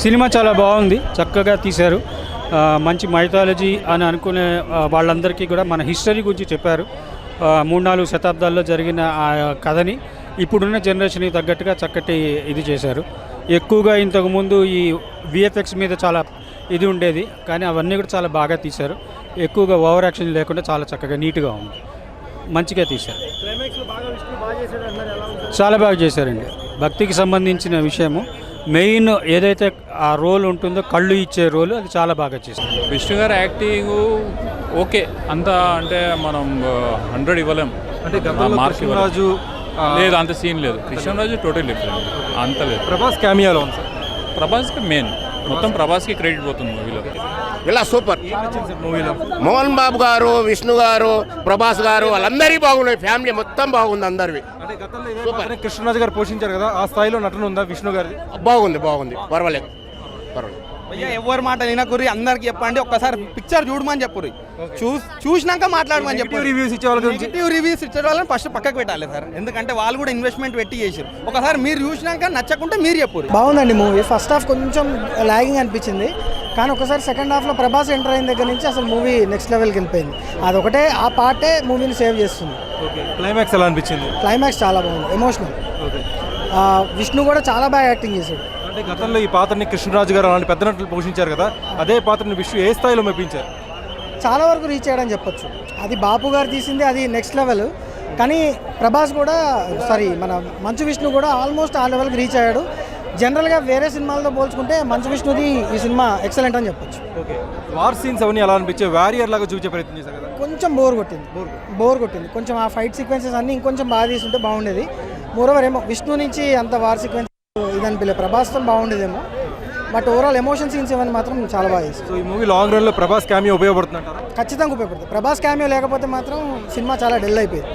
Cinema చాలా బాగుంది, చక్కగా తీశారు. మంచి మైథాలజీ అని అనుకునే వాళ్ళందరికీ కూడా మన హిస్టరీ గురించి చెప్పారు. 3-4 శతాబ్దాల్లో జరిగిన ఆ కథని ఇప్పుడున్న జనరేషన్కి తగ్గట్టుగా చక్కటి ఇది చేశారు. ఎక్కువగా ఇంతకుముందు ఈ విఎఫ్ఎక్స్ మీద చాలా ఇది ఉండేది, కానీ అవన్నీ కూడా చాలా బాగా తీశారు. ఎక్కువగా ఓవర్ యాక్షన్ లేకుండా చాలా చక్కగా నీట్గా ఉంది, మంచిగా తీశారు. చాలా బాగా చేశారండి. భక్తికి సంబంధించిన విషయము మెయిన్ ఏదైతే ఆ రోల్ ఉంటుందో, కళ్ళు ఇచ్చే రోల్, అది చాలా బాగా చేశారు. విష్ణు గారు యాక్టింగ్ ఓకే, అంత అంటే మనం 100 ఇవ్వలేం. అంటే మార్క్ రాజు లేదు, అంత సీన్ లేదు. కృష్ణరాజు టోటల్ డిఫరెంట్, అంత లేదు. ప్రభాస్ క్యామియాలో ఉంది సార్. ప్రభాస్కి మెయిన్, మొత్తం ప్రభాస్కి క్రెడిట్ పోతుంది మూవీలో. ఇలా సూపర్ మూవీలో మోహన్ బాబు గారు, విష్ణు గారు, ప్రభాస్ గారు వాళ్ళందరి బాగున్నాయి. ఫ్యామిలీ మొత్తం బాగుంది అందరివి. అంటే గతంలో కృష్ణరాజు గారు పోషించారు కదా, ఆ స్థాయిలో నటన ఉందా విష్ణు గారి? బాగుంది పర్వాలేదు. భయ్యా ఎవరి మాట వినకుర్రి, అందరికి చెప్పండి, ఒక్కసారి పిక్చర్ చూడమని చెప్పుర్రి, చూసినాక మాట్లాడమని చెప్పి. రివ్యూస్ ఇచ్చే వాళ్ళ గురించి నెగిటివ్ రివ్యూస్ ఇచ్చే వాళ్ళని ఫస్ట్ పక్కకు పెట్టాలి సార్, ఎందుకంటే వాళ్ళు కూడా ఇన్వెస్ట్మెంట్ పెట్టి చేసారు. ఒకసారి మీరు చూసినాక నచ్చకుంటే మీరు చెప్పుర్రి. బాగుందండి మూవీ. ఫస్ట్ హాఫ్ కొంచెం లాగింగ్ అనిపించింది, కానీ ఒకసారి సెకండ్ హాఫ్లో ప్రభాస్ ఎంటర్ అయిన దగ్గర నుంచి అసలు మూవీ నెక్స్ట్ లెవెల్కి వెళ్ళిపోయింది. అదొకటే, ఆ పార్టే మూవీని సేవ్ చేస్తుంది. క్లైమాక్స్ ఎలా అనిపించింది? క్లైమాక్స్ చాలా బాగుంది, ఎమోషనల్. విష్ణు కూడా చాలా బాగా యాక్టింగ్ చేశాడు. అంటే గతంలో ఈ పాత్రని కృష్ణరాజు గారు అలాంటి పెద్ద నటులు పోషించారు కదా, అదే పాత్రని విష్ణు ఏ స్థాయిలో మెప్పించారు? చాలా వరకు రీచ్ అయ్యాడని చెప్పొచ్చు. అది బాపు గారు తీసింది, అది నెక్స్ట్ లెవెల్. కానీ ప్రభాస్ కూడా మన మంచు విష్ణు కూడా ఆల్మోస్ట్ ఆ లెవెల్కి రీచ్ అయ్యాడు. జనరల్గా వేరే సినిమాలతో పోల్చుకుంటే మంచు విష్ణుది ఈ సినిమా ఎక్సలెంట్ అని చెప్పొచ్చు. ఓకే, వార్ సీన్స్ అవన్నీ ఎలా అనిపించే? వారియర్ లాగా చూపించే ప్రయత్నం చేశారు కదా, కొంచెం బోర్ కొట్టింది. కొంచెం ఆ ఫైట్ సీక్వెన్సెస్ అన్నీ ఇంకొంచెం బాగా తీసుంటే బాగుండేది. మోరోవర్ ఏమో విష్ణు నుంచి అంత వార్ సీక్వెన్స్ ఇదని పిల్లలు ప్రభాస్తో బాగుండేదేమో, బట్ ఓవరాల్ ఎమోషన్ సీన్స్ ఇవన్నీ మాత్రం చాలా బాగా చేస్తారు. సో ఈ మూవీ లాంగ్ రన్లో ప్రభాస్ క్యామియో ఉపయోగపడుతుందంటారా? ఖచ్చితంగా ఉపయోగపడుతుంది. ప్రభాస్ క్యామియో లేకపోతే మాత్రం సినిమా చాలా డల్ అయిపోయింది.